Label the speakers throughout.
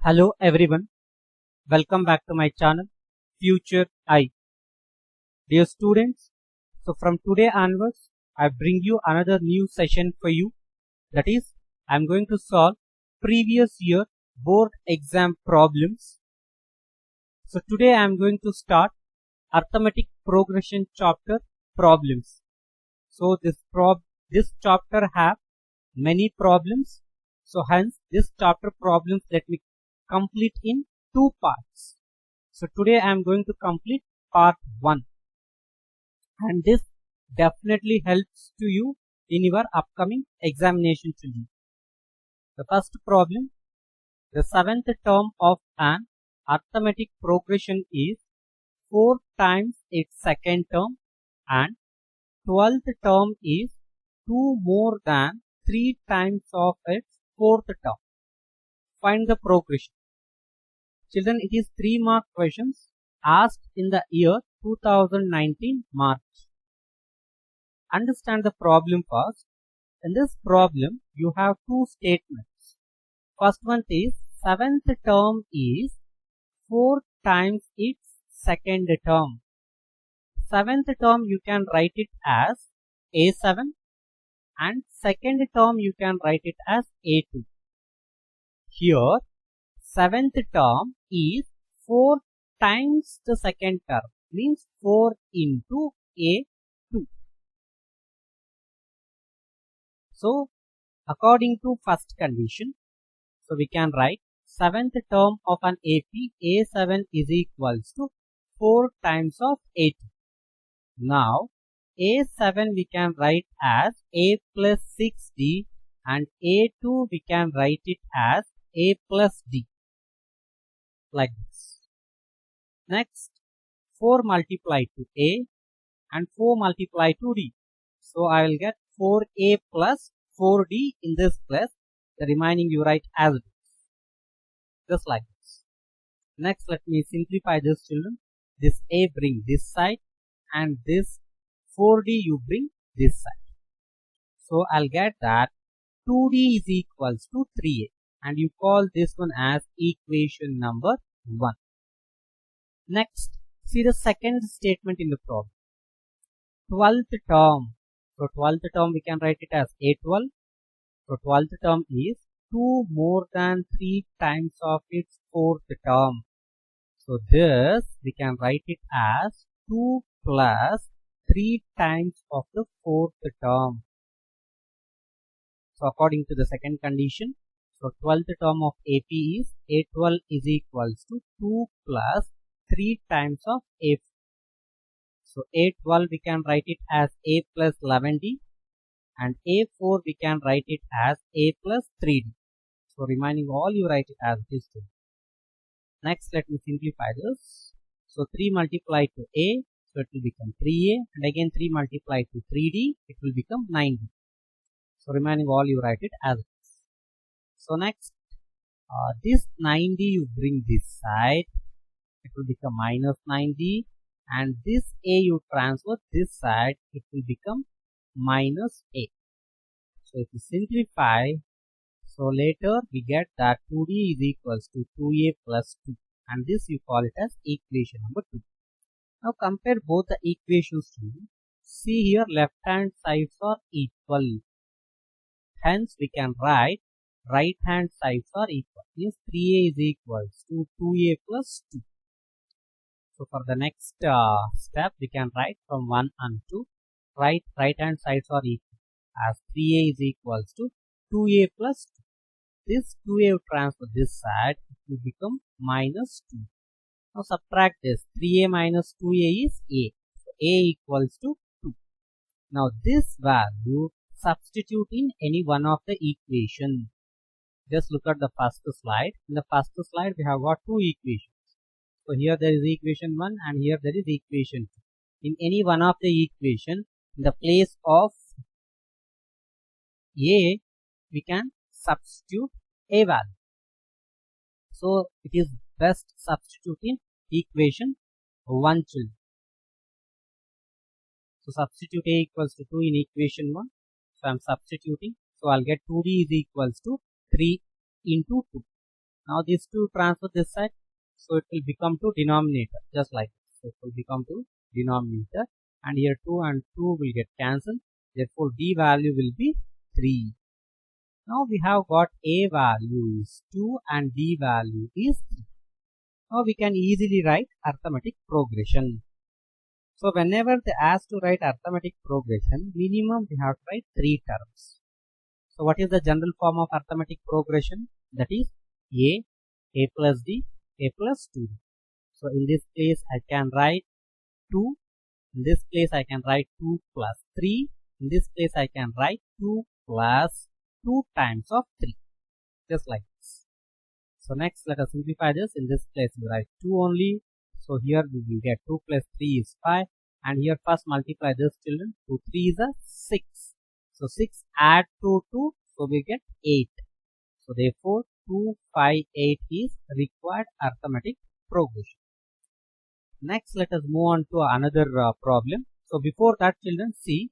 Speaker 1: Hello everyone, welcome back to my channel Future I. Dear students, so from today onwards I bring you another new session for you. That is, I am going to solve previous year board exam problems. So today I am going to start arithmetic progression chapter problems. So this chapter have many problems. So hence this chapter problems let me complete in two parts. So today I am going to complete part 1, and this definitely helps to you in your upcoming examination children. The first problem, the seventh term of an arithmetic progression is 4 times its second term and 12th term is 2 more than 3 times of its fourth term. Find the progression. Children, it is 3-mark questions asked in the year 2019 March. Understand the problem first. In this problem, you have two statements. First one is 7th term is 4 times its second term. 7th term you can write it as A7 and second term you can write it as A2. Here 7th term is 4 times the second term, means 4 into A2. So according to first condition, so we can write 7th term of an AP A7 is equals to 4 times of A2. Now A7 we can write as A plus 6D and A2 we can write it as A plus D, like this. Next, 4 multiplied to A and 4 multiplied to D. So I will get 4A plus 4D in this place. The remaining you write as it is, just like this. Next, let me simplify this, children. This A bring this side and this 4D you bring this side. So I'll get that 2D is equals to 3A, and you call this one as equation number 1. Next, see the second statement in the problem. 12th term. So 12th term we can write it as A12. So 12th term is 2 more than 3 times of its fourth term. So this we can write it as 2 plus 3 times of the fourth term. So according to the second condition, so 12th term of AP is A12 is equals to 2 plus 3 times of A4. So A12 we can write it as A plus 11D and A4 we can write it as A plus 3D. So remaining all you write it as this two. Next, let me simplify this. So 3 multiplied to A, so it will become 3A, and again 3 multiplied to 3D, it will become 9D. So remaining all you write it as it is. So next, this 9D you bring this side, it will become minus 9D, and this A you transfer this side, it will become minus A. So if you simplify, so later we get that 2D is equals to 2A plus 2, and this you call it as equation number 2. Now compare both the equations to you. See here, left hand sides are equal. Hence we can write right hand sides are equal. Means 3A is equals to 2A plus 2. So for the next step we can write from 1 and 2. Right hand sides are equal, as 3A is equals to 2A plus 2. This 2A will transfer this side, it will become minus 2. Now subtract this, 3A minus 2A is A. So A equals to 2. Now this value substitute in any one of the equation. Just look at the first slide. In the first slide we have got two equations. So here there is equation 1 and here there is equation 2. In any one of the equation, in the place of A, we can substitute A value. So it is best substitute in equation 1, children. So substitute A equals to 2 in equation 1. So I am substituting. So I'll get 2D is equals to 3 into 2. Now these 2 transfer this side, so it will become to denominator, just like this. So it will become to denominator, and here 2 and 2 will get cancelled. Therefore D value will be 3. Now we have got A value is 2 and D value is 3. Now we can easily write arithmetic progression. So whenever they ask to write arithmetic progression, minimum we have to write 3 terms. So what is the general form of arithmetic progression? That is A plus D, A plus 2D. So in this place I can write 2. In this place I can write 2 plus 3. In this place I can write 2 plus 2 times of 3. Just like this. So next let us simplify this. In this place we write 2 only. So here we will get 2 plus 3 is 5. And here first multiply this, children. 2 3 is a 6. So 6 add to 2. So we get 8. So therefore 2, 5, 8 is required arithmetic progression. Next let us move on to another problem. So before that, children, see.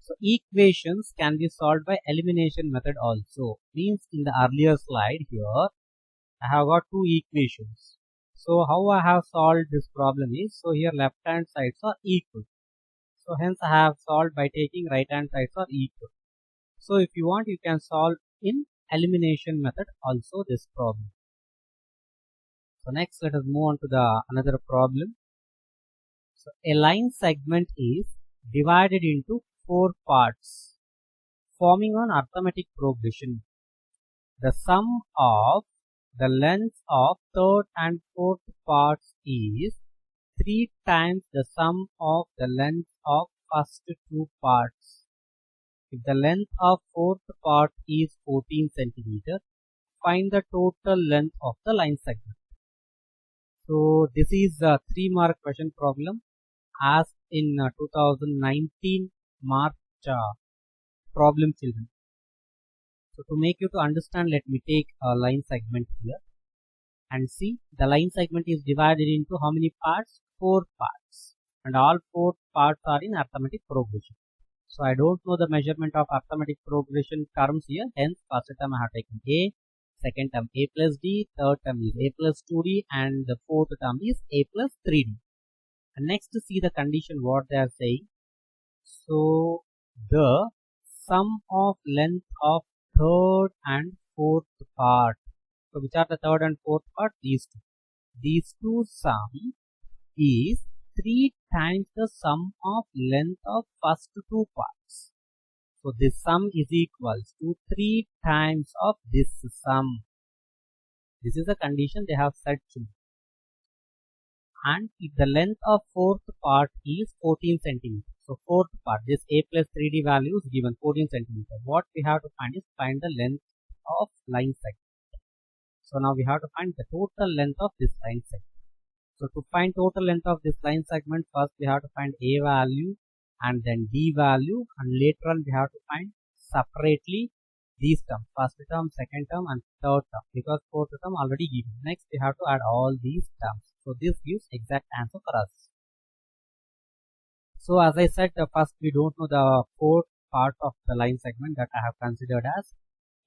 Speaker 1: So equations can be solved by elimination method also. Means in the earlier slide here, I have got 2 equations. So how I have solved this problem is, so here left hand sides are equal. So hence I have solved by taking right hand sides are equal. So if you want, you can solve in elimination method also this problem. So next let us move on to the another problem. So a line segment is divided into 4 parts, forming an arithmetic progression. The sum of the length of third and fourth parts is 3 times the sum of the length of first 2 parts. If the length of fourth part is 14 cm, find the total length of the line segment. So this is a 3-mark question problem asked in 2019 March problem, children. So to make you to understand, let me take a line segment here and see. The line segment is divided into how many parts? 4 parts, and all 4 parts are in arithmetic progression. So I don't know the measurement of arithmetic progression terms here, hence first term I have taken A, second term A plus D, third term is A plus 2D, and the fourth term is A plus 3D. And next see the condition what they are saying. So the sum of length of third and fourth part. So which are the third and fourth part? These two. These two sum is 3 times the sum of length of first 2 parts. So this sum is equals to 3 times of this sum. This is the condition they have set to. And if the length of fourth part is 14 cm. So fourth part, this A plus 3D value is given 14 cm. What we have to find is find the length of line segment. So now we have to find the total length of this line segment. So to find total length of this line segment, first we have to find A value and then D value, and later on we have to find separately these terms, first term, second term and third term, because fourth term already given. Next we have to add all these terms. So this gives exact answer for us. So as I said, first we don't know the fourth part of the line segment that I have considered as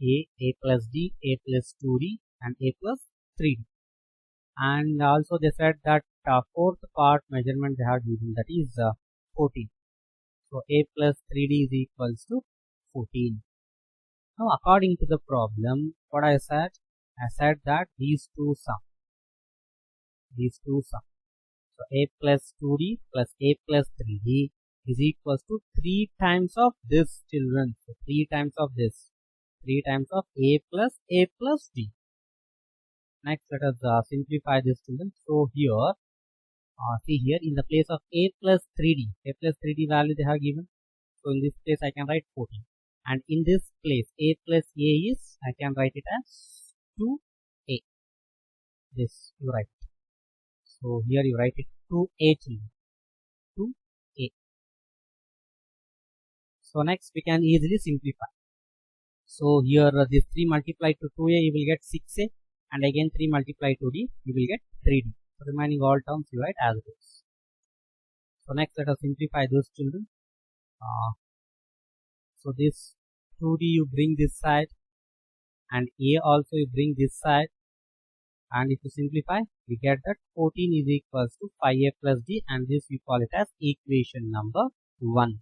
Speaker 1: A plus D, A plus 2D and A plus 3D. And also they said that fourth part measurement they have given, that is 14. So A plus 3D is equals to 14. Now according to the problem, what I said that these two sum. So A plus 2D plus A plus 3D is equals to 3 times of this, children. So 3 times of this. 3 times of A plus D. Next let us simplify this, children. So here, see here in the place of A plus 3D value they have given. So in this place I can write 14. And in this place A plus A is, I can write it as 2A. This you write. So here you write it 2A, children. 2A. So next we can easily simplify. So here this 3 multiplied to 2A you will get 6A, and again 3 multiplied to D you will get 3D. So remaining all terms you write as it is. So next let us simplify those, children. So this 2D you bring this side and A also you bring this side. and if you simplify we get that 14 is equals to 5a plus d, and this we call it as equation number 1.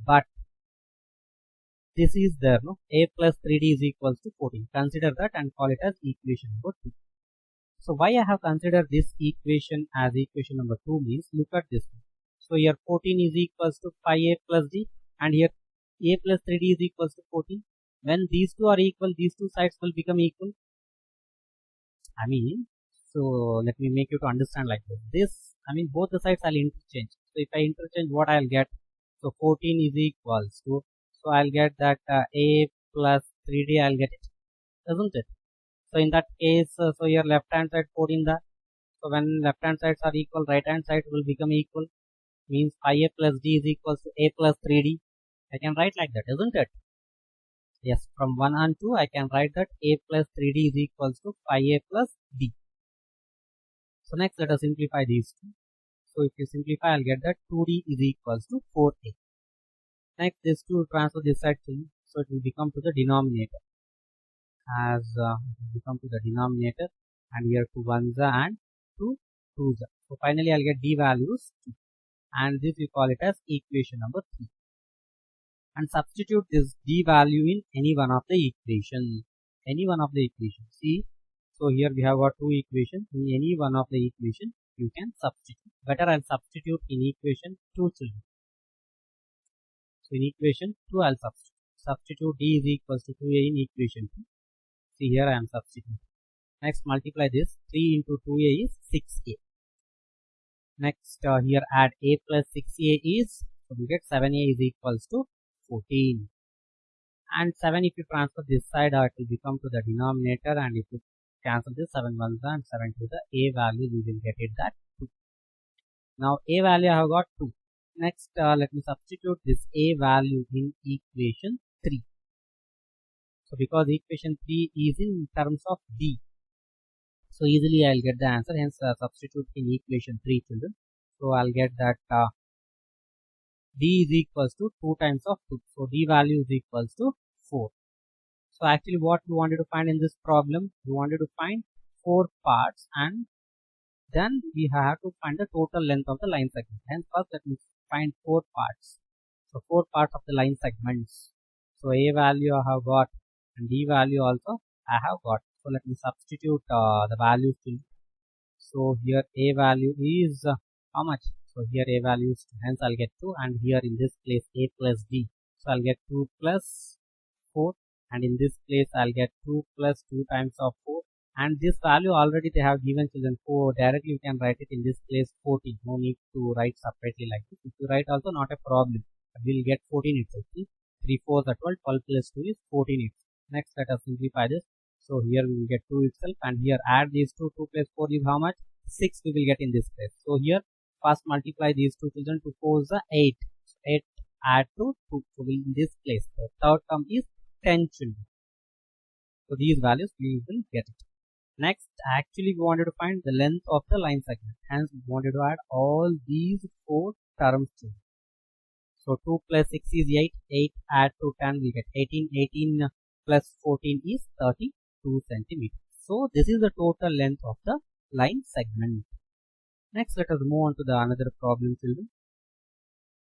Speaker 1: But this is there, no, a plus 3d is equals to 14. Consider that and call it as equation number 2. So why I have considered this equation as equation number 2 means, look at this. So here 14 is equals to 5a plus d, and here a plus 3d is equals to 14. When these two are equal, these two sides will become equal. I mean, so let me make you to understand like this. Both the sides I'll interchange. So if I interchange, what I'll get? So 14 is equals to, so I'll get that a plus 3d, I'll get it, isn't it? So in that case, so here left hand side 14 there. So when left hand sides are equal, right hand side will become equal. Means 5a plus d is equals to a plus 3d. I can write like that, isn't it? Yes, from 1 and 2 I can write that a plus 3d is equals to 5a plus d. So next let us simplify these two. So if you simplify, I'll get that 2d is equals to 4a. Next this 2 transfer this side to you, so it will become to the denominator. As it will become to the denominator, and here 2 1s and 2 2s. So finally I'll get d values 2, and this we call it as equation number 3. And substitute this d value in any one of the equations. Any one of the equations. See, so here we have got two equations. In any one of the equations, you can substitute. Better I'll substitute in equation 2 children. So in equation 2 I'll substitute. Substitute d is equals to 2a in equation 2. See here I am substituting. Next multiply this. 3 into 2a is 6a. Next here add a plus 6a is, so we get 7a is equals to 14. And 7 if you transfer this side, it will become to the denominator, and if you cancel this 7 1s and 7 to the a value, we will get it that 2. Now a value I have got 2. Next let me substitute this a value in equation 3. So because equation 3 is in terms of d, so easily I'll get the answer, hence substitute in equation 3 children. So I'll get that d is equals to 2 times of 2. So d value is equals to 4. So actually what we wanted to find in this problem, we wanted to find 4 parts, and then we have to find the total length of the line segment. Hence first let me find 4 parts. So 4 parts of the line segments. So a value I have got and d value also I have got. So let me substitute the values to. So here a value is how much? So here a value is 2, hence I'll get 2, and here in this place a plus d. So I'll get 2 plus 4, and in this place I'll get 2 plus 2 times of 4, and this value already they have given children 4. Directly you can write it in this place 14. No need to write separately like this. If you write also not a problem. We'll get 14 itself. See? 3 4s are 12. 12 plus 2 is 14 itself. Next let us simplify this. So here we will get 2 itself, and here add these two. 2 plus 4 is how much? 6 we will get in this place. So here first multiply these two children. 2 4 is 8. So 8 add to 2. So in this place the third term is 10 children. So these values we will get it. Next actually we wanted to find the length of the line segment. Hence we wanted to add all these 4 terms to. So 2 plus 6 is 8. 8 add to 10 we get 18. 18 plus 14 is 32 centimeters. So this is the total length of the line segment. Next let us move on to the another problem children.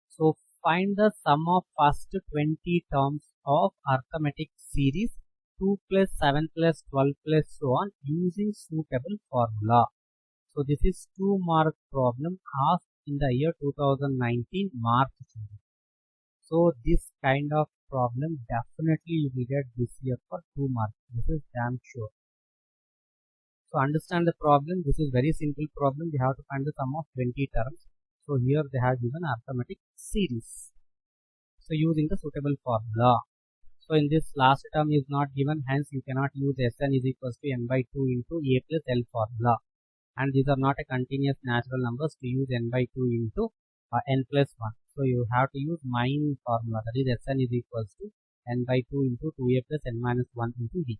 Speaker 1: So find the sum of first 20 terms of arithmetic series 2 plus 7 plus 12 plus so on using suitable formula. So this is 2 mark problem asked in the year 2019 March. So this kind of problem definitely you will get this year for 2 marks. This is damn sure. So understand the problem. This is very simple problem. We have to find the sum of 20 terms. So here they have given arithmetic series. So using the suitable formula. So in this last term is not given, hence you cannot use Sn is equals to n by 2 into a plus l formula. And these are not a continuous natural numbers to use n by 2 into n plus 1. So you have to use mine formula, that is Sn is equals to n by 2 into 2a plus n minus 1 into d.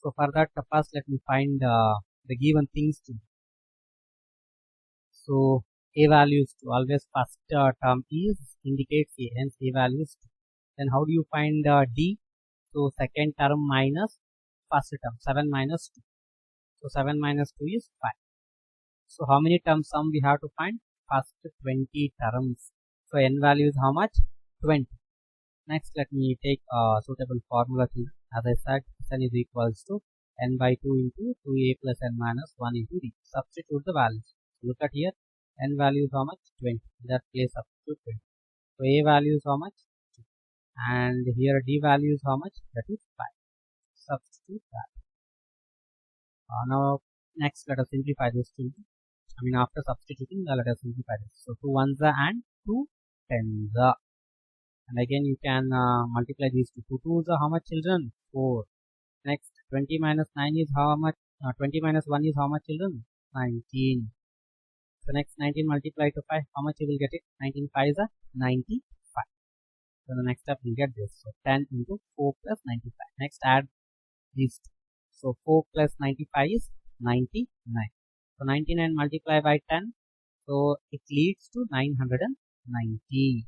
Speaker 1: So for that first let me find the given things to. So a values to, always first term is indicates a, hence a values to. Then how do you find d? So second term minus first term, 7 minus 2. So 7 minus 2 is 5. So how many terms sum we have to find? First 20 terms. So n value is how much? 20. Next, let me take a suitable formula. As I said, n is equals to n by 2 into 2a plus n minus 1 into d. Substitute the values. Look at here, n value is how much? 20. In that place, substitute 20. So a value is how much? 2. And here d value is how much? That is 5. Substitute that. Now, next, let us simplify this. After substituting, let us simplify this. So 2 ones and 2 tens. And again, you can multiply these two. 2 twos are how much, children? 4. Next, 20 minus 9 is how much? 20 minus 1 is how much, children? 19. So next, 19 multiplied to 5, how much you will get it? 19 5 is a 95. So the next step, we'll get this. So 10 into 4 plus 95. Next, add these two. So 4 plus 95 is 99. So 99 multiplied by 10. So it leads to 990.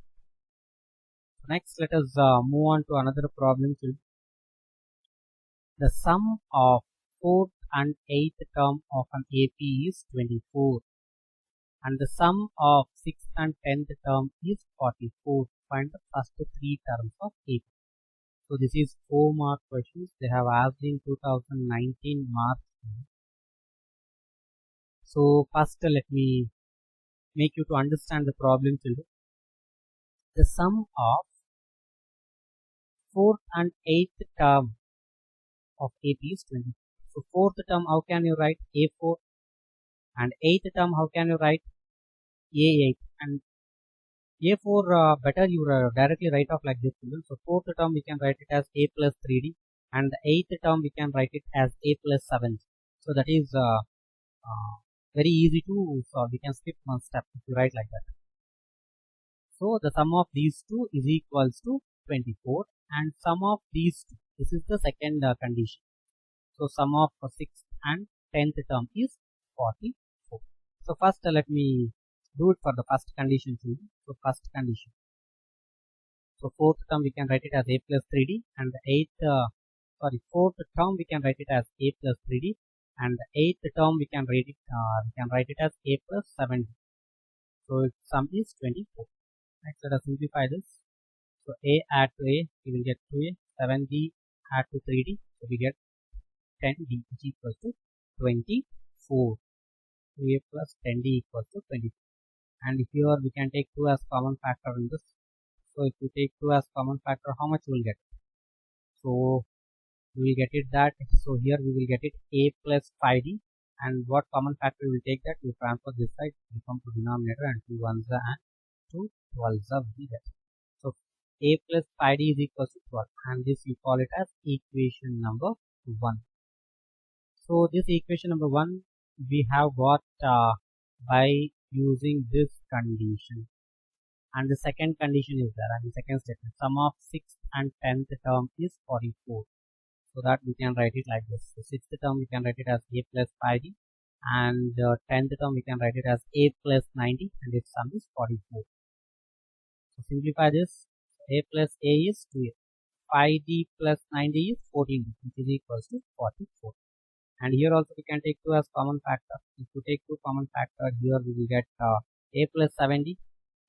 Speaker 1: Next, let us move on to another problem. The sum of 4th and 8th term of an AP is 24. And the sum of 6th and 10th term is 44. Find the first 3 terms of AP. So this is 4 mark questions. They have asked in 2019 marks. So first let me make you to understand the problem, children. The sum of 4th and 8th term of AP is 20. So 4th term, how can you write? A4. And 8th term, how can you write? A8. And A4, better you directly write off like this. So 4th term, we can write it as A plus 3D. And the 8th term, we can write it as A plus 7. So that is very easy to solve. We can skip one step if you write like that. So the sum of these two is equals to 24. And sum of these two, this is the second condition. So sum of 6th and 10th term is 44. So first let me do it for the first condition too. So first condition. So 4th term we can write it as A plus 3D, and the 4th term we can write it as A plus 3D, and the 8th term we can write it as A plus 7D. So its sum is 24. Next, let us simplify this. So A add to A, we will get 2A, 7D add to 3D, so we get 10D, which equals to 24. 2A plus 10D equals to 24. And here we can take 2 as common factor in this. So if you take 2 as common factor, how much you will get? So we will get it that. So here we will get it A plus 5D. And what common factor we will take that? We transfer this side, we come to denominator, and 2 ones and 2 12s we get. So A plus 5D is equals to 12. And this you call it as equation number 1. So this equation number 1 we have got by using this condition. And the second condition is there, and the second statement, sum of 6th and 10th term is 44. So that we can write it like this. So 6th term we can write it as A plus 5D, and 10th term we can write it as A plus 90, and its sum is 44. So simplify this. A plus A is 2A. 5D plus 90 is 14D, which is equals to 44. And here also we can take 2 as common factor. If you take 2 common factor, here we will get A plus 70.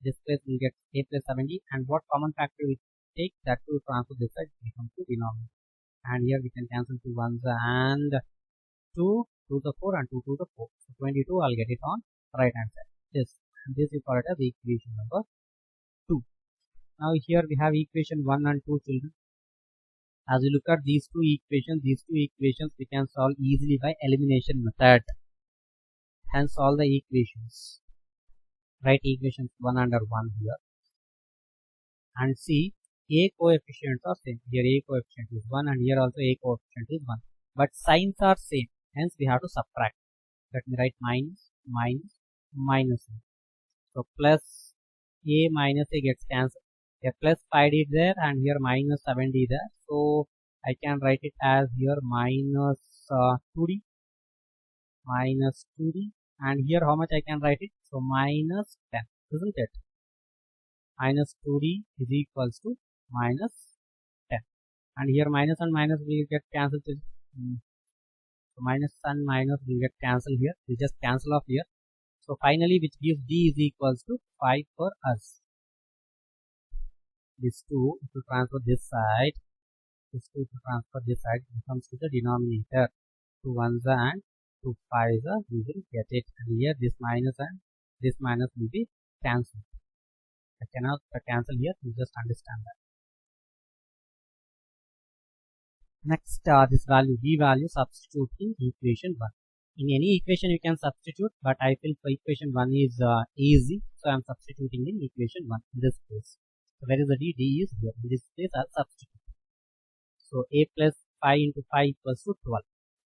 Speaker 1: This place we will get A plus 70. And what common factor we take? That to transfer this side, we come to denominator. And here we can cancel 2 ones and 2 to the 4 and 2 to the 4. So 22, I'll get it on right hand side. This we call it as equation number 2. Now here we have equation 1 and 2, children. As we look at these two equations we can solve easily by elimination method. Hence all the equations. Write equations 1 under 1 here. And see, A coefficients are same. Here A coefficient is 1 and here also A coefficient is 1. But signs are same. Hence we have to subtract. Let me write minus, minus, minus. So plus A minus A gets cancelled. Here plus 5D there and here minus 7D there. So I can write it as here minus 2D. Minus 2D. And here how much I can write it? So minus 10. Isn't it? Minus 2D is equals to minus 10. And here minus and minus will get cancelled. So minus and minus will get cancelled here. We just cancel off here. So finally, which gives d is equals to 5 for us. This 2, if you transfer this side, this 2 to transfer this side, it comes to the denominator. 2 ones and 2 5s, we will get it. And here this minus and this minus will be cancelled. I cannot cancel here, you just understand that. Next, this value, d value, substitute in equation 1. In any equation you can substitute, but I feel for equation 1 is easy, so I am substituting in equation 1 in this case. So where is the d? D is here. In this case I will substitute. So a plus 5 into 5 equals to 12.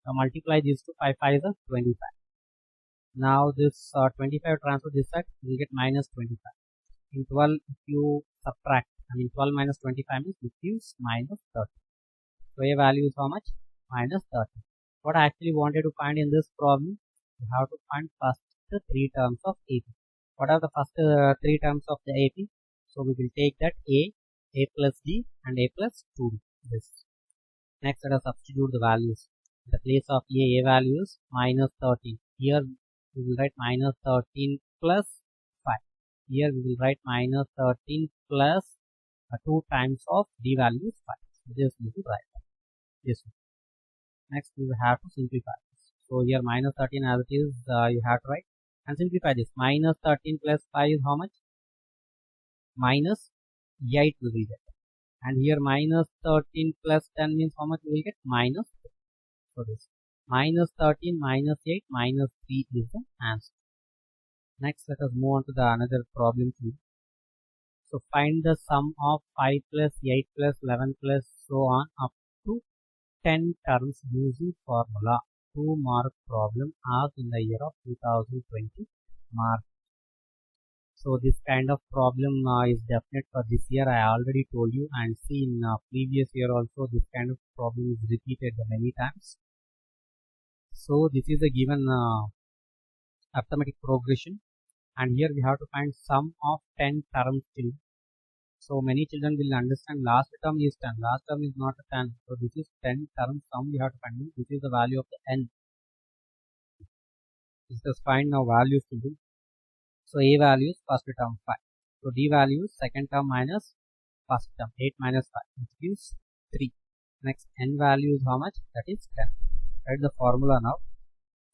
Speaker 1: Now multiply these two, 5 5 is 25. Now this 25 transfer this side, you will get minus 25. In 12, if you subtract, 12 minus 25 means it gives minus 30. So a value is how much? Minus 30. What I actually wanted to find in this problem, you have to find first the 3 terms of AP. What are the first 3 terms of the AP? So we will take that a plus d and a plus 2d. This. Next, let us substitute the values. In the place of a value is minus 13. Here we will write minus 13 plus 5. Here we will write minus 13 plus 2 times of d value is 5. So this we will write this one. Next we will have to simplify this. So here minus 13 as it is, you have to write and simplify this. Minus 13 plus 5 is how much? Minus 8 we will get. And here minus 13 plus 10 means how much we will get? Minus 3. So this minus 13 minus 8 minus 3 is the answer. Next, let us move on to the another problem 2. So find the sum of 5 plus 8 plus 11 plus so on up to 10 terms using formula. 2-mark problem asked in the year of 2020 March. So this kind of problem is definite for this year. I already told you, and see in previous year also this kind of problem is repeated many times. So this is a given arithmetic progression, and here we have to find sum of 10 terms. So many children will understand last term is 10, last term is not a 10. So this is 10 terms sum we have to find. This is the value of the n. This is find now values to do. So a value is first term 5. So d value is second term minus first term 8 minus 5, which gives 3. Next n value is how much? That is 10. Write the formula now.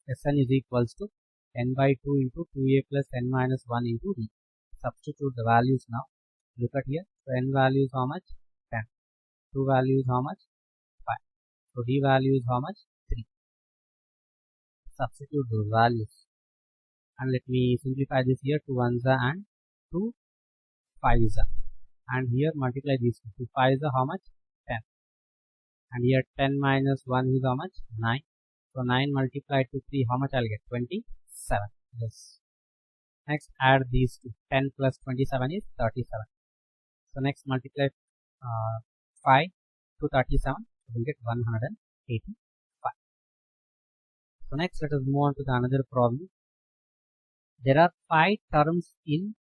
Speaker 1: Sn is equals to n by 2 into 2a plus n minus 1 into d. Substitute the values now. Look at here. So n value is how much? 10. 2 value is how much? 5. So d value is how much? 3. Substitute those values. And let me simplify this here. 2 ones and 2 5s. And here multiply these 2 5s how much? 10. And here 10 minus 1 is how much? 9. So 9 multiplied to 3, how much I'll get? 27. Yes. Next add these two. 10 plus 27 is 37. So next multiply 5 to 37, we'll get 185. So next let us move on to the another problem. There are 5 terms in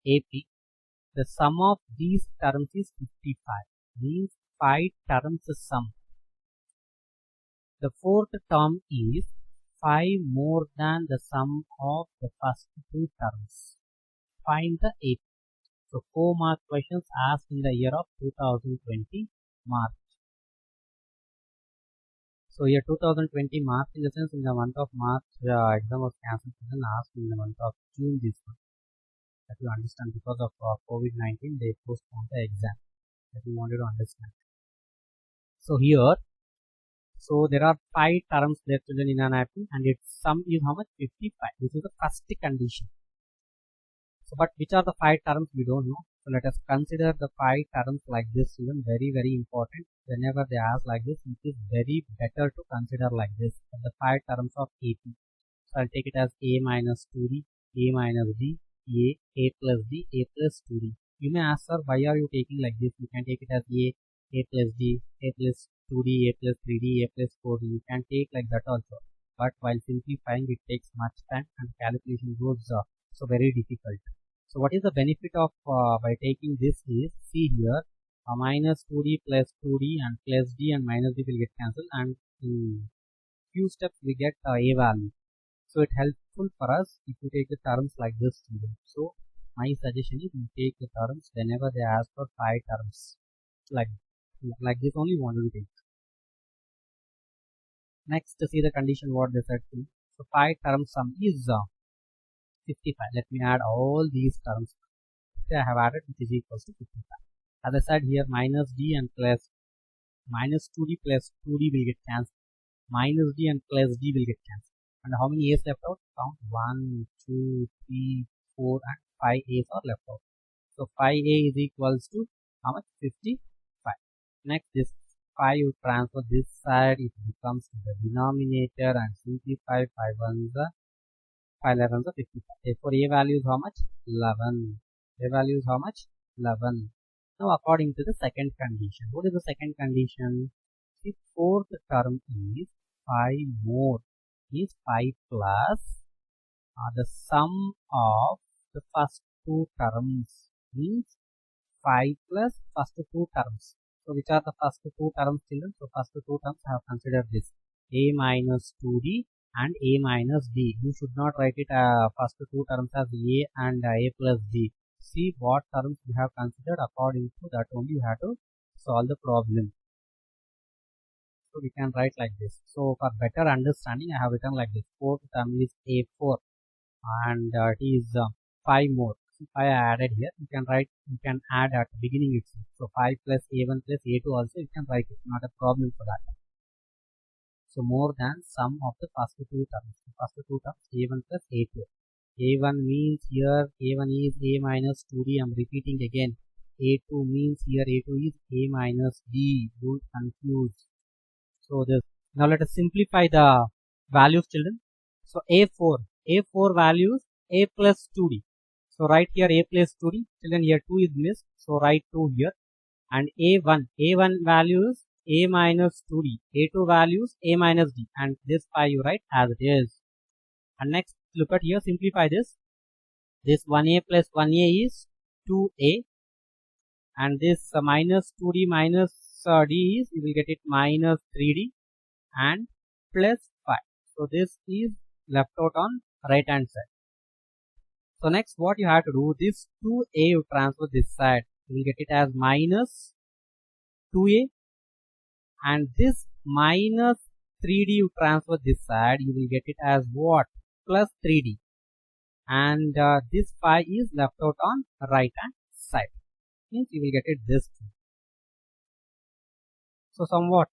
Speaker 1: AP. The sum of these terms is 55. Means 5 terms sum. The fourth term is 5 more than the sum of the first 2 terms. Find the AP. So 4-mark questions asked in the year of 2020 March. So here 2020 March, in the sense in the month of March exam was cancelled and asked in the month of June this one. That you understand, because of COVID-19 they postponed the exam. That you wanted to understand. So here, so there are 5 terms there children in an AP, and its sum is how much? 55. This is the first condition. So but which are the 5 terms we don't know. So let us consider the 5 terms like this children. Very very important. Whenever they ask like this, it is very better to consider like this. The 5 terms of AP. So I'll take it as a minus 2d, a minus d, a plus d, a plus 2d. You may ask, sir, why are you taking like this? You can take it as a plus d, a plus 2d, a plus 3d, a plus 4d. You can take like that also. But while simplifying, it takes much time and calculation goes so very difficult. So what is the benefit of by taking this is, see here, minus 2d plus 2d and plus d and minus d will get cancelled, and few steps we get a value. So it helpful for us if you take the terms like this. So my suggestion is you take the terms whenever they ask for 5 terms. Like this only one will take. Next, to see the condition what they said to. So 5 terms sum is 55. Let me add all these terms. I have added, which is equals to 55. As I said here, minus d and plus minus 2d plus 2d will get cancelled. Minus d and plus d will get cancelled. And how many a's left out? Count 1, 2, 3, 4 and 5 a's are left out. So 5a is equals to how much? 55. Next, this 5 you transfer this side, it becomes the denominator and simplify 5 ones, 5 11s are 55. Therefore, a value is how much? 11. A value is how much? 11. Now, according to the second condition, what is the second condition? The fourth term is 5 more is 5 plus the sum of the first 2 terms means 5 plus first 2 terms. So which are the first 2 terms, children? So first 2 terms I have considered this a minus 2d and a minus d. You should not write it first 2 terms as a and a plus d. See what terms you have considered, according to that only you have to solve the problem. So we can write like this. So for better understanding, I have written like this. Fourth term is a4 and it is 5 more. So 5 I added here. You can write, you can add at the beginning itself. So 5 plus a1 plus a2 also you can write it. Not a problem for that. So more than sum of the first 2 terms. The first 2 terms a1 plus a2. a1 means here a1 is a minus 2d. I'm repeating again. a2 means here a2 is a minus d. Don't confuse. So this, now let us simplify the values, children. So a4 values a plus 2d. So write here a plus 2d. Children, here 2 is missed. So write 2 here. And a1 values a minus 2d. a2 values a minus d. And this 5 you write as it is. And next, look at here, simplify this. This 1a plus 1a is 2a. And this minus 2d minus d is, you will get it minus 3d and plus 5. So this is left out on right hand side. So next what you have to do, this 2a you transfer this side. You will get it as minus 2a. And this minus 3d you transfer this side. You will get it as what? Plus 3d. And this 5 is left out on right hand side. Means you will get it this. So somewhat.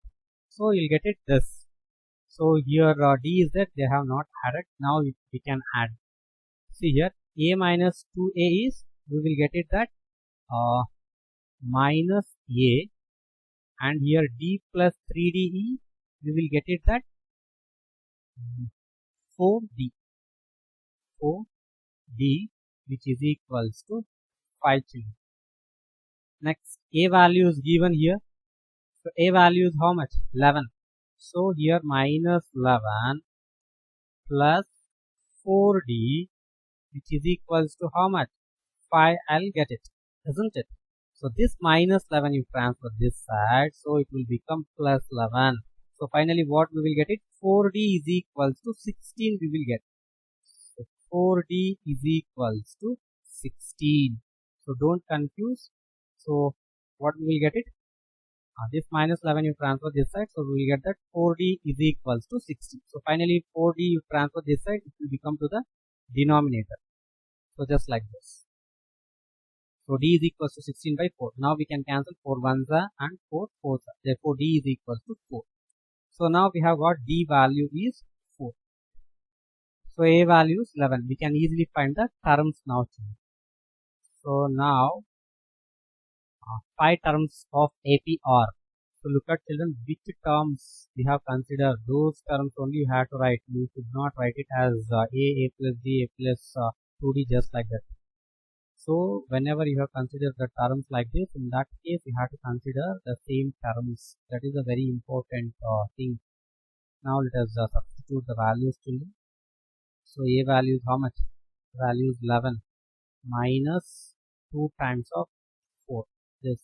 Speaker 1: So you'll get it this. So here d is that they have not added. Now we can add. See here a minus 2a is, we will get it that minus a, and here d plus 3d is, we will get it that 4d. 4d which is equals to 5 children. Next, a value is given here. So a value is how much? 11. So here minus 11 plus 4d which is equals to how much? 5. I'll get it, isn't it? So this minus 11 you transfer this side, so it will become plus 11. So finally what we will get it? 4d is equals to 16 we will get. So 4d is equals to 16. So don't confuse. So what we will get it? This minus 11 you transfer this side, so we will get that 4d is equals to 60. So finally 4d you transfer this side, it will become to the denominator. So just like this. So d is equals to 16 by 4. Now we can cancel 4 ones and 4 fours. Therefore d is equals to 4. So now we have what? D value is 4. So a value is 11. We can easily find the terms now. So now 5 terms of APR. So look at children, which terms we have considered. Those terms only you have to write. You should not write it as a plus d, a plus 2d just like that. So whenever you have considered the terms like this, in that case you have to consider the same terms. That is a very important thing. Now let us substitute the values, children. So a value is how much? Value is 11 minus 2 times of 4. This,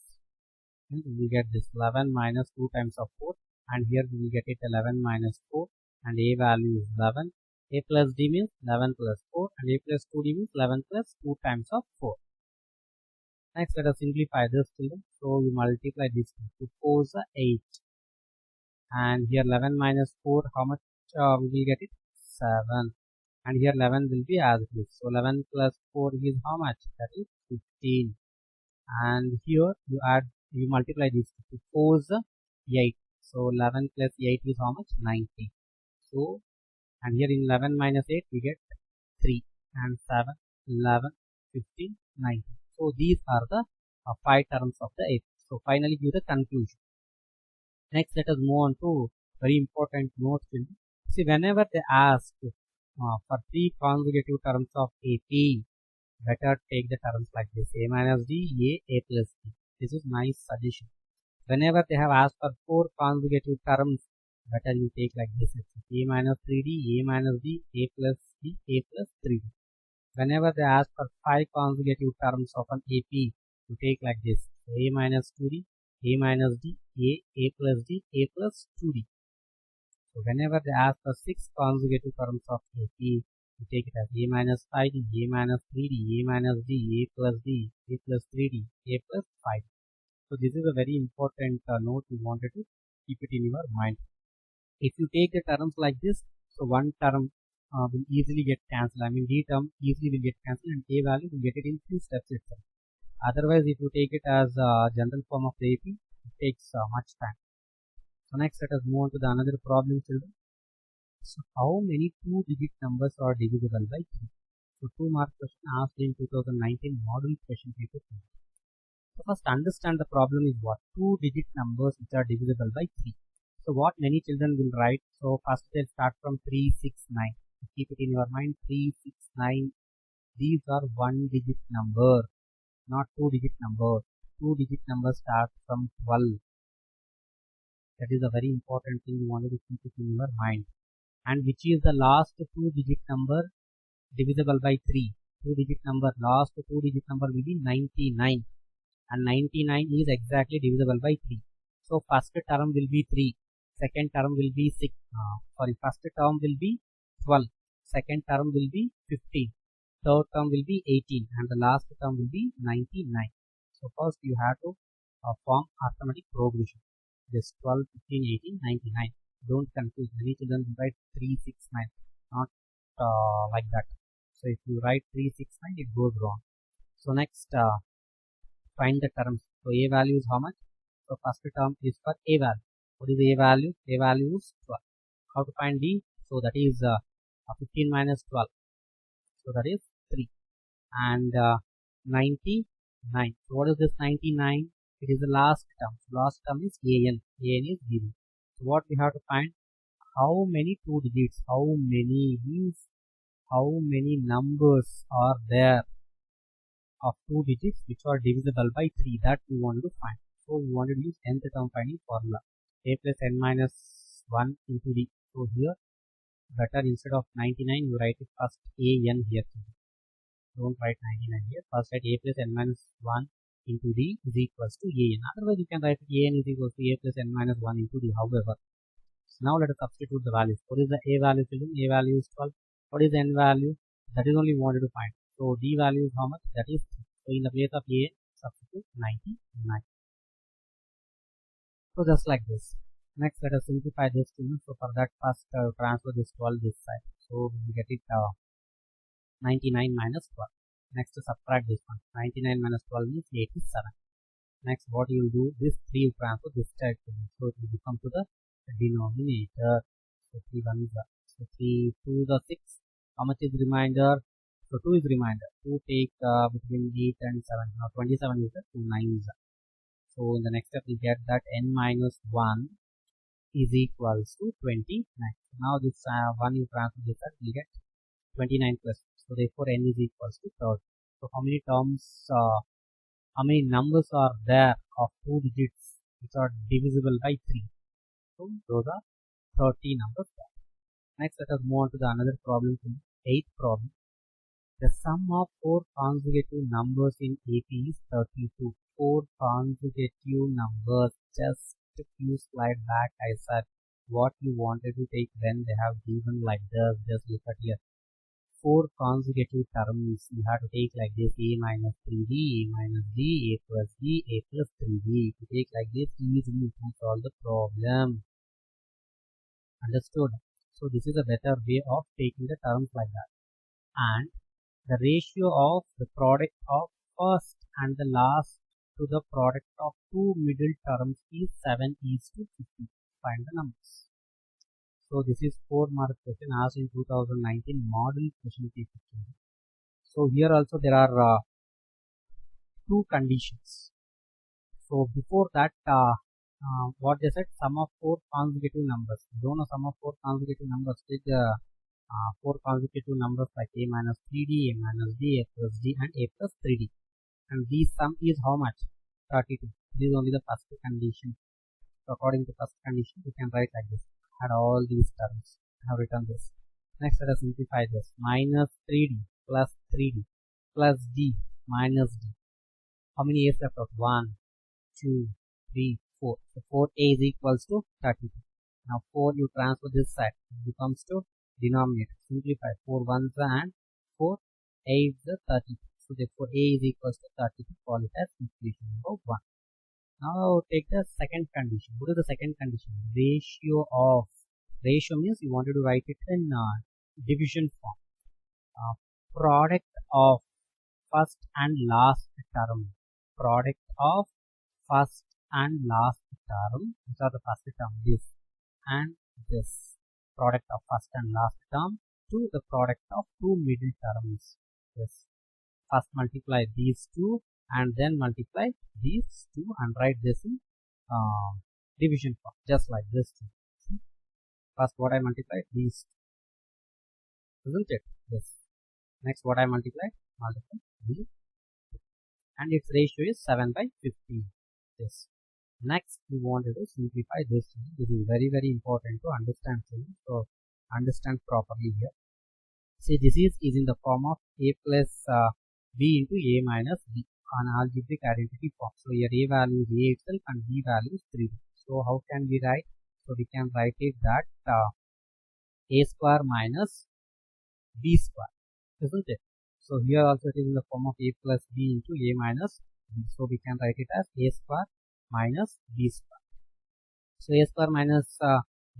Speaker 1: and we will get this 11 minus 2 times of 4, and here we will get it 11 minus 4, and a value is 11. A plus d means 11 plus 4 and a plus 2d means 11 plus 2 times of 4. Next, let us simplify this, children. So we multiply this to 4 is 8, and here 11 minus 4, how much we will get it? 7, and here 11 will be as it is. So 11 plus 4 is how much? That is 15, and here you multiply this to 4 is 8. So 11 plus 8 is how much? 90. So, and here in 11 minus 8 we get 3, and 7, 11, 15, 90. So these are the 5 terms of the AP. So finally give the conclusion. Next, let us move on to very important note. See, whenever they ask for 3 consecutive terms of AP, better take the terms like this: A minus D, A plus D. This is my suggestion. Whenever they have asked for 4 consecutive terms, better you take like this: A minus 3D, A minus D, A plus D, A plus 3D. Whenever they ask for 5 consecutive terms of an AP, you take like this: A minus 2D, A minus D, A plus D, A plus 2D. So whenever they ask for 6 consecutive terms of AP, you take it as A minus 5D, A minus 3D, A minus D, A plus D, A plus 3D, A plus 5. So this is a very important note you wanted to keep it in your mind. If you take the terms like this, so one term will easily get cancelled. I mean, D term easily will get cancelled and A value will get it in few steps itself. Otherwise, if you take it as a general form of the AP, it takes much time. So next, let us move on to the another problem, children. So how many 2-digit numbers are divisible by 3? So 2-mark question asked in 2019 model question paper 2. So first understand the problem is what? 2-digit numbers which are divisible by 3. So what many children will write? So first they'll start from 3, 6, 9. Keep it in your mind: 3, 6, 9. These are 1-digit number, not 2-digit number. 2-digit number starts from 12. That is a very important thing you wanted to keep it in your mind. And which is the last 2-digit number divisible by 3? 2-digit number, last 2-digit number will be 99. And 99 is exactly divisible by 3. So first term will be 3. Second term will be 6. First term will be 12. Second term will be 15. Third term will be 18. And the last term will be 99. So first you have to form arithmetic progression. This 12, 15, 18, 99. Don't confuse. Many children write 3, 6, 9. Not like that. So if you write 3, 6, 9, it goes wrong. So next, find the terms. So A value is how much? So first term is for A value. What is A value? A value is 12. How to find D? So that is 15 minus 12. So that is 3. And 99. So what is this 99? It is the last term. Last term is AN. AN is 0. So what we have to find? How many 2 digits? How many means how many numbers are there of 2 digits which are divisible by 3? That we want to find. So we want to use nth term finding formula. A plus n minus 1 into D. So here better instead of 99 you write it first AN here. Don't write 99 here. First write A plus n minus 1 into D is equals to AN. Otherwise you can write AN is equals to A plus n minus 1 into D. However, so now let us substitute the values. What is the A value? A value is 12. What is n value? That is only wanted to find. So D value is how much? That is 3. So in the place of A, substitute 99. So just like this. Next, let us simplify this to you. So for that, first transfer this 12 this side. So we get it 99 minus 12. Next, subtract this one. 99 minus 12 means 87. Next, what you will do? This 3 will transfer this side to you. So it will become to the denominator. So 3 1 is so 3 2 the 6. How much is remainder? So 2 is remainder. 2 take between 8 and 7. Now 27 is the 2 9s. So in the next step we get that n minus 1 is equals to 29. So now this 1 is transferred this side, we get 29 plus. So therefore n is equals to 30. So how many terms, how many numbers are there of 2 digits which are divisible by 3? So those are 30 numbers there. Next, let us move on to the another problem, 8th problem. The sum of 4 consecutive numbers in AP is 32. 4 consecutive numbers. Just a few slides back I said what you wanted to take when they have given like this. Just look at here. 4 consecutive terms you have to take like this: a minus 3d, a minus d, a plus d, a plus 3d. To take like this, easily you can solve the problem. Understood? So this is a better way of taking the terms like that. And the ratio of the product of first and the last to the product of two middle terms is 7:50. Find the numbers. So this is 4-mark question asked in 2019 model question paper. So here also there are two conditions. So before that, what they said, sum of 4 consecutive numbers. You don't know sum of 4 consecutive numbers. Take the 4 consecutive numbers like a minus 3d, a minus d, a plus d, and a plus 3d. And the sum is how much? 32. This is only the first condition. So according to first condition, we can write like this. Add all these terms. I have written this. Next, let us simplify this. Minus 3d plus 3d plus d minus d. How many a's left out? 1, 2, 3, 4. So 4a is equals to 32. Now 4 you transfer this side. It becomes to denominator. Simplify. 4 ones and 4 8 is 32. So therefore a is equals to 32. Call it as equation number 1. Now take the second condition. What is the second condition? Ratio of. Ratio means you wanted to write it in division form. Product of first and last term. Product of first and last term. These are the first term. This and this. Product of first and last term to the product of two middle terms. This. First multiply these two and then multiply these two and write this in division form, just like this. First what I multiplied, these two, isn't it? This. Next what I multiplied, multiply these two. And its ratio is 7/50. This. Next we wanted to simplify this. This is very important to understand. So understand properly here. See, this is in the form of a plus b into a minus b on algebraic identity form. So here a value is a itself and b value is 3. So how can we write? So we can write it that a square minus b square, isn't it? So here also it is in the form of a plus b into a minus b. So we can write it as a square minus b square. So a square minus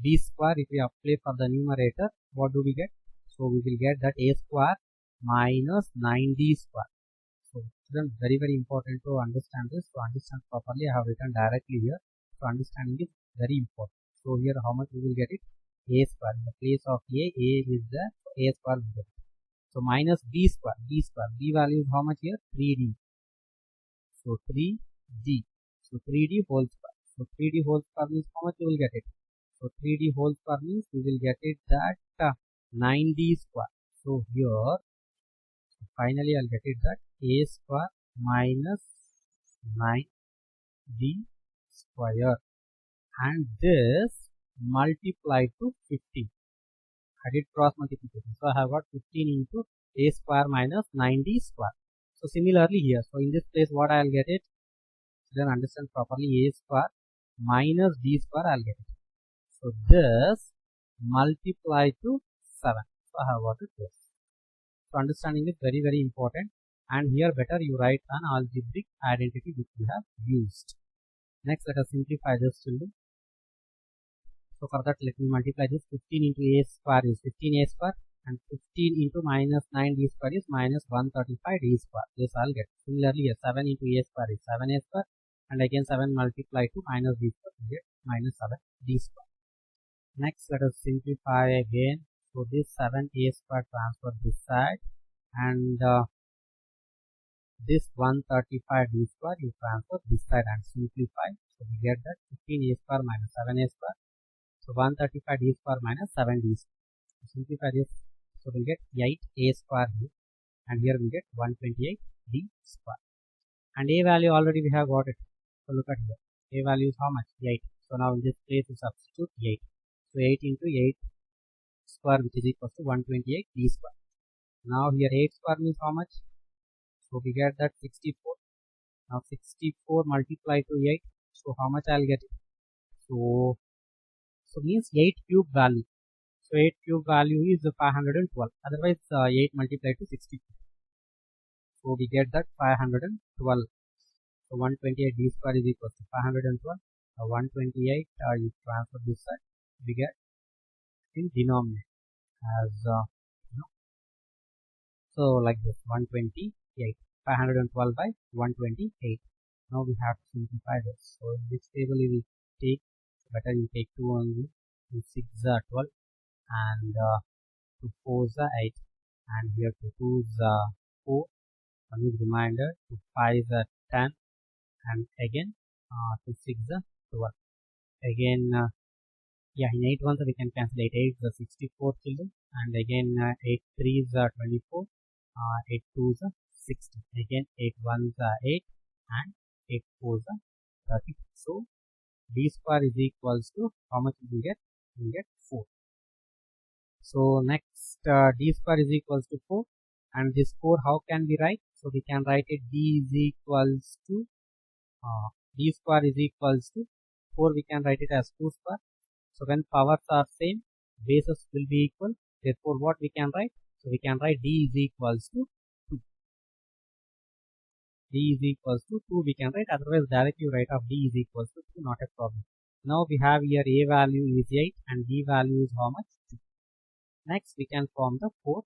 Speaker 1: b square, if we apply for the numerator, what do we get? So we will get that a square minus 9d square. So students, very important to understand this. To understand properly, I have written directly here. So understanding is very important. So here how much we will get it? A square. In the place of a is there. So a square will get it. So minus b square. B value is how much here? 3d. So 3d. So 3d whole square. So 3d whole square means how much you will get it? So 3d whole square means we will get it that 9d square. So here finally I'll get it that a square minus 9d square, and this multiplied to 15. I did cross multiplication. So I have got 15 into a square minus 9d square. So similarly here, so in this place what I'll get it? Then understand properly, a square minus d square I'll get it. So this multiplied to 7. So I have got it this. So understanding is very important, and here better you write an algebraic identity which we have used. Next let us simplify this children. So for that let me multiply this. 15 into a square is 15a square and 15 into minus 9d square is minus 135d square. This I'll get. Similarly here 7 into a square is 7a square and again 7 multiplied to minus d square, we get minus 7d square. Next let us simplify again. So this 7a square transfer this side, and this 135d square you transfer this side and simplify. So we get that 15a square minus 7a square. So 135d square minus 7d square. So simplify this. So we'll get 8a square here, and here we get 128d square. And a value already we have got it. So look at here. A value is how much? 8. So now in this place we substitute 8. So 8 into 8 square, which is equal to 128d square. Now here 8 square means how much? So we get that 64. Now 64 multiplied to 8. So how much I'll get it? So So means 8 cube value. So 8 cube value is 512. Otherwise 8 multiplied to 64. So we get that 512. So 128 d square is equal to 512. 128 you transfer this side, we get in denominator as you know, so like this 128, 512 by 128. Now we have to simplify this. So in this table you will take, better you take 2 only, 2 6 are 12 and 2 4 are 8 and here 2 2 are 4, 1 is reminder, 2 5 are 10 and again 2 6 are 12. Again yeah, in 8 ones we can cancel 8 8 is 64 children and again 8 3s are 24, 8 2s are 60, again 8 1s are 8 and 8 4s are 30. So d square is equals to how much we will get? We will get 4. So next d square is equals to 4 and this 4 how can we write? So we can write it d is equals to d square is equals to 4, we can write it as 2 square. So when powers are same, bases will be equal. Therefore, what we can write? So we can write d is equals to 2. D is equals to 2 we can write. Otherwise, directly write of d is equals to 2, not a problem. Now we have here a value is 8 and b value is how much? 2. Next, we can form the 4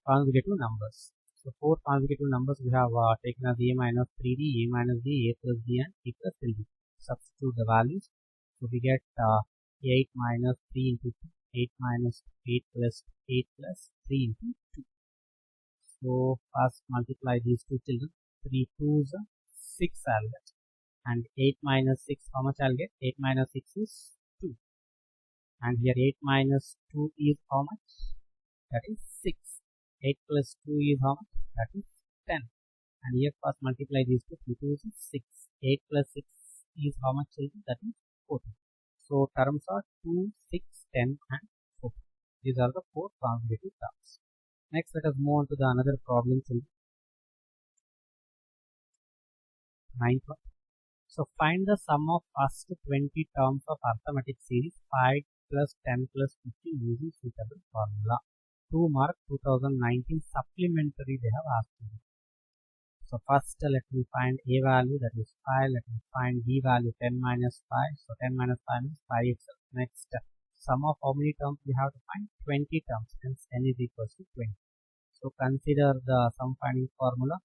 Speaker 1: consecutive numbers. So 4 consecutive numbers we have taken as a minus 3d, a minus b, a plus b and a plus 3d. Substitute the values. So we get 8 minus 3 into 2, 8 minus 8 plus 8 plus 3 into 2. So first multiply these two children. 3 2s are 6 I'll get. And 8 minus 6 how much I'll get? 8 minus 6 is 2. And here 8 minus 2 is how much? That is 6. 8 plus 2 is how much? That is 10. And here first multiply these two. 3 2s is 6. 8 plus 6 is how much children? That is 14. So terms are 2, 6, 10 and 4. These are the 4 consecutive terms. Next let us move on to the another problem. 9th one. So find the sum of first 20 terms of arithmetic series 5 plus 10 plus 50 using suitable formula. 2 mark 2019 supplementary they have asked me. So first let me find a value, that is 5. Let me find b value 10 minus 5. So 10 minus 5 is 5 itself. Next sum of how many terms we have to find? 20 terms. Hence n is equals to 20. So consider the sum finding formula.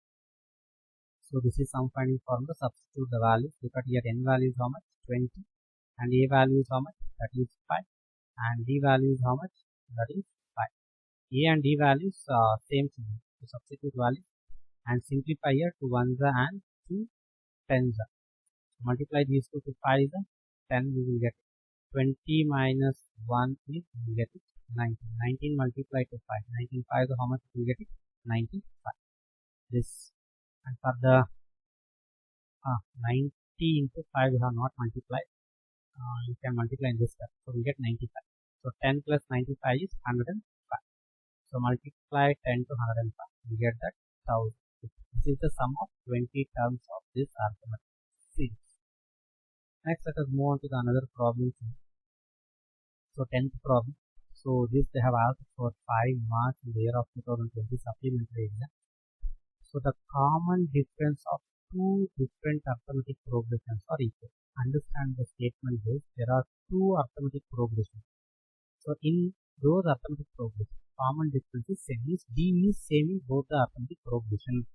Speaker 1: So this is sum finding formula. Substitute the values. Look at here, n value is how much? 20. And a value is how much? That is 5. And d value is how much? That is 5. A and d values same thing. So substitute values and simplify here to 1s and 2 10s. Multiply these two to 5s, 10 we will get 20 minus 1 is we will get it 19. 19 multiplied to 5. 19 5 how much we will get it? 95. This and for the 90 into 5 we have not multiplied. You can multiply in this step. So we get 95. So 10 plus 95 is 105. So multiply 10 to 105. We get that 1000. This is the sum of 20 terms of this arithmetic series. Next, let us move on to the another problem. So 10th problem. So this they have asked for 5 marks in the year of 2020 supplementary exam. So the common difference of two different arithmetic progressions are equal. Understand the statement is there are two arithmetic progressions. So in those arithmetic progressions, common difference is same. D is same in both the arithmetic progressions.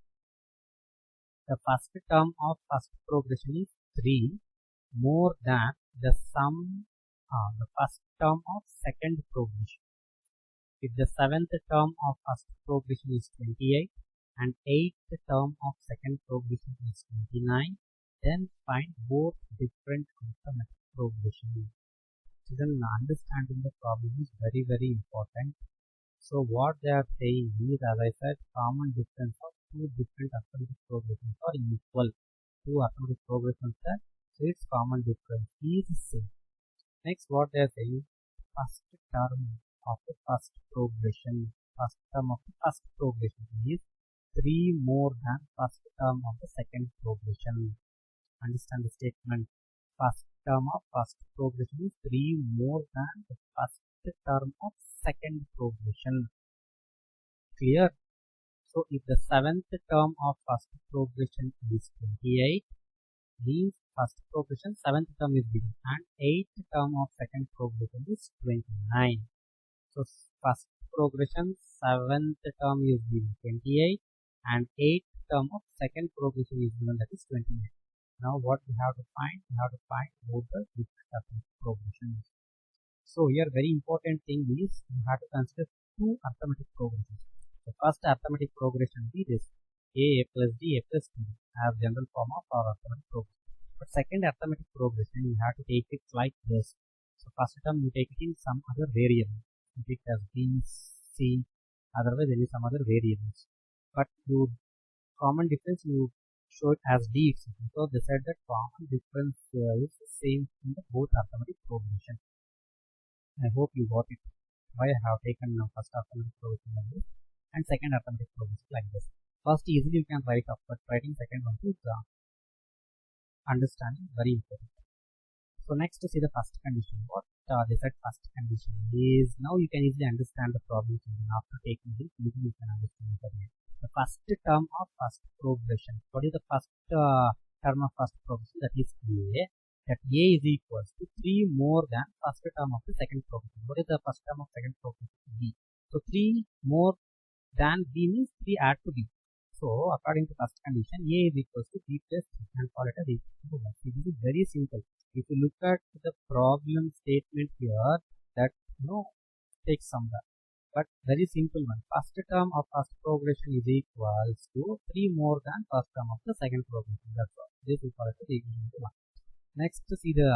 Speaker 1: The first term of first progression is 3 more than the sum the first term of second progression. If the seventh term of first progression is 28 and eighth term of second progression is 29, then find both different arithmetic progressions. Then understanding the problem is very, very important. So what they are saying is, as I said, common difference of two different arithmetic progressions are equal. Two arithmetic progressions are, so its common difference is same. Next, what they are saying, first term of the first progression, first term of the first progression is 3 more than first term of the second progression. Understand the statement. First term of first progression is 3 more than the first term of second progression. Clear? So if the 7th term of first progression is 28, means first progression 7th term is given and 8th term of second progression is 29. So first progression 7th term is given 28 and 8th term of second progression is given, that is 29. Now what we have to find? We have to find both the different progressions. So here very important thing is we have to consider two arithmetic progressions. The first arithmetic progression is this a plus d a plus b as general form of our arithmetic progression. But second arithmetic progression you have to take it like this. So first term you take it in some other variable. You take it as b, c, otherwise there is some other variables. But you common difference you show it as d itself. So they said that common difference is the same in the both arithmetic progression. I hope you got it. Why I have taken first arithmetic progression like this and second arithmetic progression like this. First easily you can write up, but writing second one is understanding very important. So next to see the first condition. What they said first condition is, now you can easily understand the problem. After taking this, easily you can understand it again. The first term of first progression. What is the first term of first progression? That is a. That a is equals to 3 more than first term of the second progression. What is the first term of second progression? B. So 3 more than b means 3 add to b. So according to first condition, a is equals to b plus 3 and call it as equal to 1. So this is very simple. If you look at the problem statement here, that takes somewhere. But very simple one. First term of first progression is equals to 3 more than first term of the second progression. That's all. This is called as equal to 1. Next, see the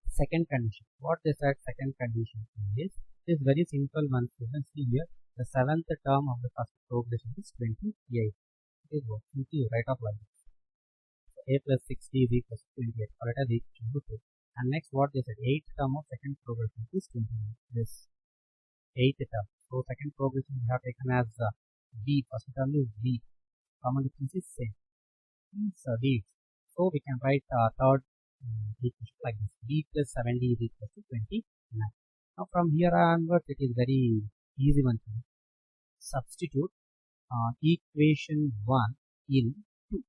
Speaker 1: second condition. What they said second condition is very simple one. You can see here the 7th term of the first progression is 28. It is what? Simply write off like this. So a plus 60 is equals to 28. Call it as equal to 2. And next what they said 8th term of second progression is 28. This 8th term. So second progression we have taken as b. First term is b. Common difference is same. So d. So we can write third equation like this. B plus 70 is equal to 29. Now from here onwards it is very easy one thing. Substitute equation 1 in 2.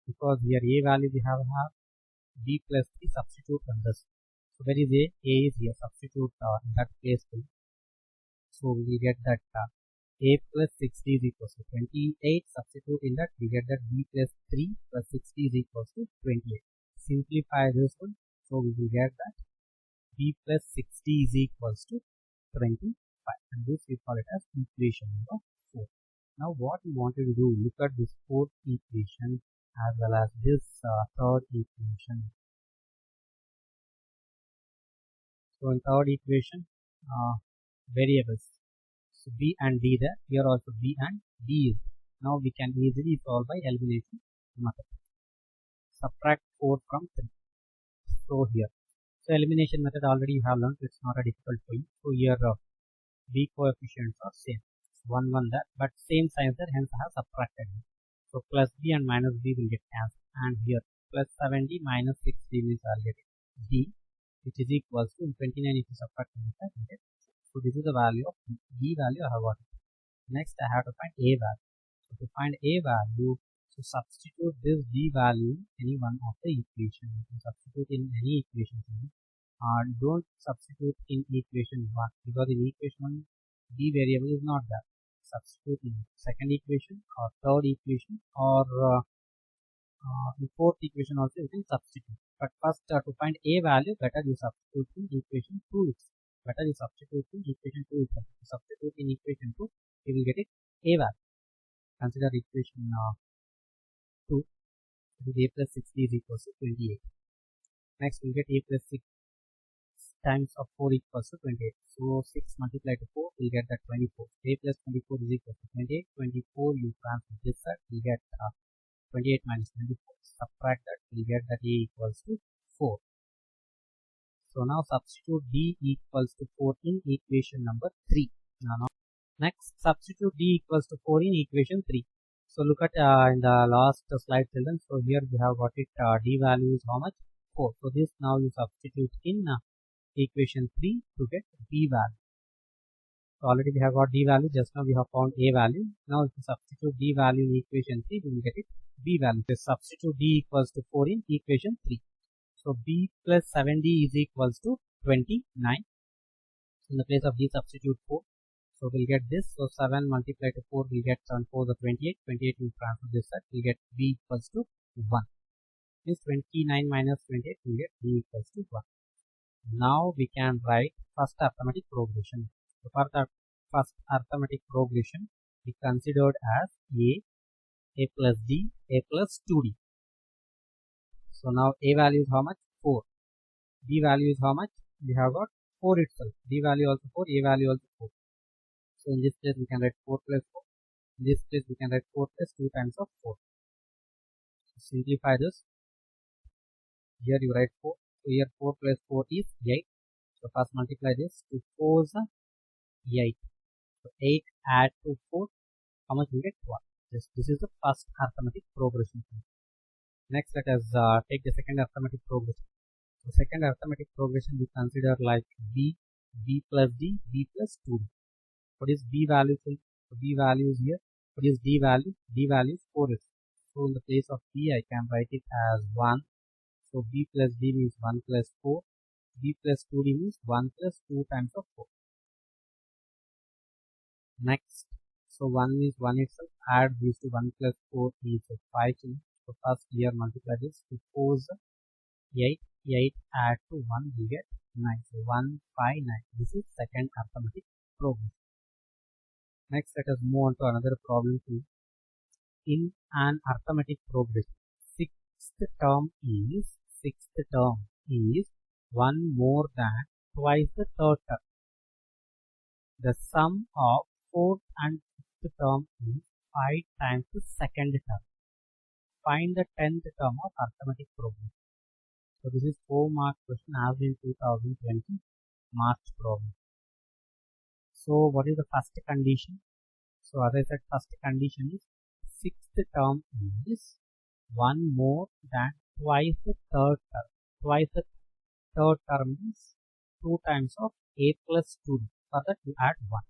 Speaker 1: Because here a value we have b plus 3, substitute on this. So where is a? A is here. Substitute in that place. So we get that a plus 60 is equals to 28. Substitute in that, we get that b plus 3 plus 60 is equals to 28. Simplify this one. So we will get that b plus 60 is equals to 25. And this we call it as equation number 4. Now what we wanted to do, look at this fourth equation as well as this third equation. So in third equation, variables. So b and d there. Here also b and d is. Now we can easily solve by elimination method. Subtract 4 from 3. So here. So elimination method already you have learned. It's not a difficult for you. So here b coefficients are same. 1, 1 there. But same signs there. Hence I have subtracted. So plus b and minus b will get cancelled. And here plus 70 minus 60 means I'll get d, which is equals to 29 if you subtract from that, you get. So this is the value of b value I have got. Next I have to find a value. So to find a value, so substitute this b value in any one of the equation. You can substitute in any equation. Don't substitute in equation 1 because in equation 1 b variable is not there. Substitute in second equation or third equation or in fourth equation also you can substitute. But first to find a value, better you substitute in equation 2 itself. Better you substitute in equation 2 itself. To substitute in equation 2, you will get it a value. Consider equation 2. It is a plus 60 is equals to 28. Next we get a plus 6 times of 4 equals to 28. So 6 multiplied to 4 will get that 24. A plus 24 is equal to 28. 24 you transfer this side, you get 28 minus 24. Subtract that, we get that a equals to 4. So now substitute d equals to 4 in equation number 3. Now next substitute d equals to 4 in equation 3. So look at in the last slide children. So here we have got it d value is how much? 4. So this now you substitute in equation 3 to get b value. So already we have got d value, just now we have found a value. Now if you substitute d value in equation 3, we will get it b value. So substitute d equals to 4 in equation 3. So b plus 7d is equals to 29. In the place of d, substitute 4. So we'll get this. So 7 multiplied to 4, we'll get 7 4 the 28. 28 will transfer this side. We'll get b equals to 1. Means 29 minus 28, we'll get b equals to 1. Now we can write first arithmetic progression. So for the first arithmetic progression, we considered as a plus d, a plus 2d. So now a value is how much? 4. D value is how much? We have got 4 itself. D value also 4, a value also 4. So in this place we can write 4 plus 4. In this place we can write 4 plus 2 times of 4. So simplify this. Here you write 4. So here 4 plus 4 is 8. So first multiply this. 2 4 is 8. So 8 add to 4. How much we get? 1. This is the first arithmetic progression. Next let us take the second arithmetic progression. So second arithmetic progression we consider like b plus d, b plus 2d. What is b value? So b value is here. What is d value? D value is 4. So in the place of b I can write it as 1. So b plus d means 1 plus 4. b plus 2d means 1 plus 2 times of 4. Next, so 1 is 1 itself. Add these to 1 plus 4 is 5. So first here multiply this. 2 4 is 8. 8 add to 1 we get 9. So 1 5 9. This is second arithmetic progression. Next let us move on to another problem too. In an arithmetic progression, sixth term is 1 more than twice the third term. The sum of fourth and fifth term is 5 times the second term. Find the 10th term of arithmetic progression. So this is 4-mark question as in 2020 March problem. So what is the first condition? So as I said, first condition is sixth term is 1 more than twice the third term. Twice the third term is 2 times of a plus 2d. For that you add 1.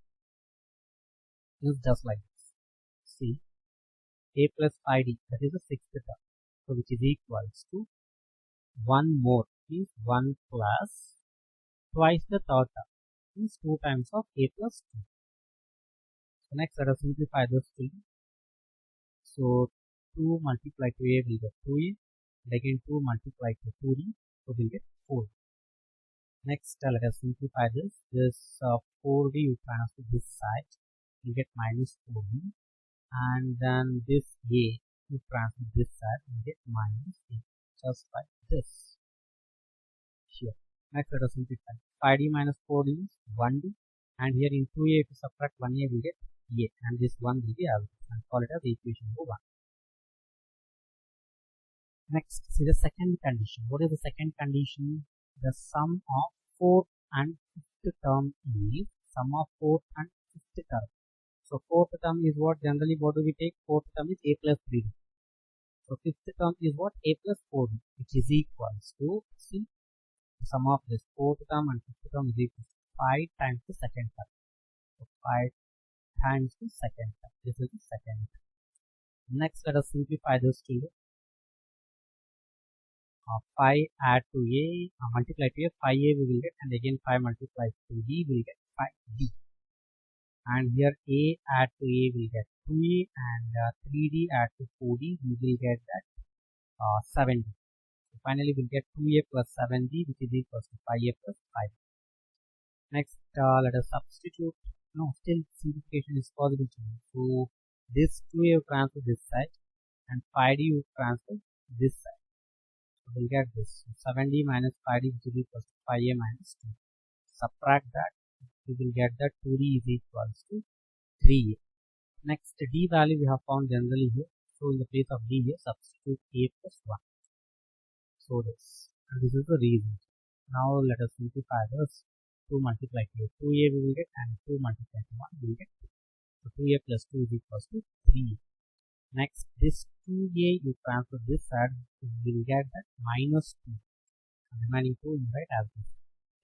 Speaker 1: It's just like this. See, a plus 5d, that is the sixth term. So which is equals to 1 more is 1 plus twice the third term is 2 times of a plus 2. So next let us simplify this to. So 2 multiplied to a will get 2a, and again 2 multiplied to 2d, so we'll get 4. Next let us simplify this. This 4d you transfer this side, you get minus 4d, and then this a you transfer this side, you get minus a, just like this. Here. Next let us simplify. 5d minus 4d is 1d, and here in 2a if you subtract 1a we get a, and this 1 will be average, and call it as equation number 1. Next, see the second condition. What is the second condition? The sum of fourth and fifth term is sum of fourth and fifth term. So fourth term is what? Generally what do we take? Fourth term is a plus 3d. So fifth term is what? A plus 4d, which is equals to, see, the sum of this fourth term and fifth term is equal to 5 times the second term. So 5 times the second term. This is the second term. Next, let us simplify this to 5 add to a, multiply to a, 5a we will get, and again 5 multiplied to b we will get 5b. And here a add to a will get 2a, and 3d add to 4d we will get that 7d. So finally we will get 2a plus 7d, which is equals to 5a plus 5. Next let us substitute. No, still simplification is possible to do. So this 2a will transfer this side, and 5d will transfer this side. So we'll get this. So 7d minus 5d which is equals to 5a minus 2. Subtract that, we will get that 2d is equals to 3a. Next, d value we have found generally here. So in the place of d here, substitute a plus 1. So this, and this is the reason. Now let us simplify this. 2 multiplied to 2a we will get, and 2 multiplied to 1 we will get 2. So 2a plus 2 is equals to 3. Next, this 2a you transfer this side, we will get that minus 2. remaining 2 you write as this.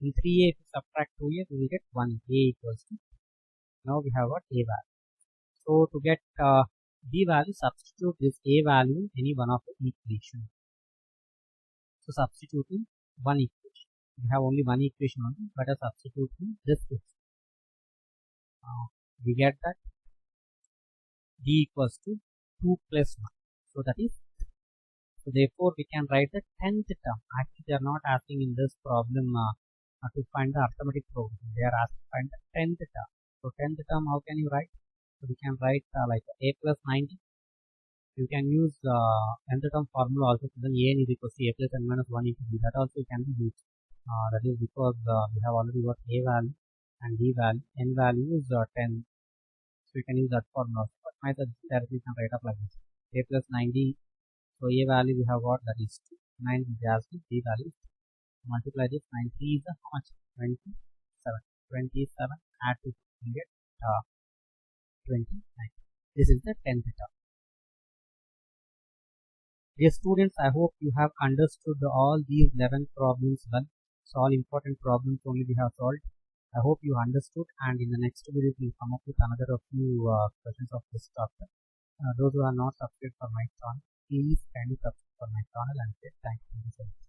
Speaker 1: In 3a, if you subtract 2a, we will get 1a equals to, now we have got a value. So to get b value, substitute this a value in any one of the equation. So substituting one equation. We have only one equation only, but substituting this equation. We get that b equals to 2 plus 1. So that is, so therefore we can write the 10th term. Actually they are not asking in this problem to find the arithmetic program. They are asking to find the 10th term. So 10th term, how can you write? So we can write like a plus 90. You can use nth term formula also. So then a n is equal to a plus n minus 1 into b. That also can be used. That is because we have already got a value and b value. N value is 10. So you can use that formula. But my directly you can write up like this. A plus 90. So a value we have got, that is 2. 9 is as b value. Multiply this. 90 is how much? 27. 27 add to you get 29. This is the 10th term. Dear students, I hope you have understood all these 11 problems well. So all important problems only we have solved. I hope you understood, and in the next video we will come up with another few questions of this chapter. Those who are not subscribed for my channel, please kindly subscribe for my channel and say thank you so much.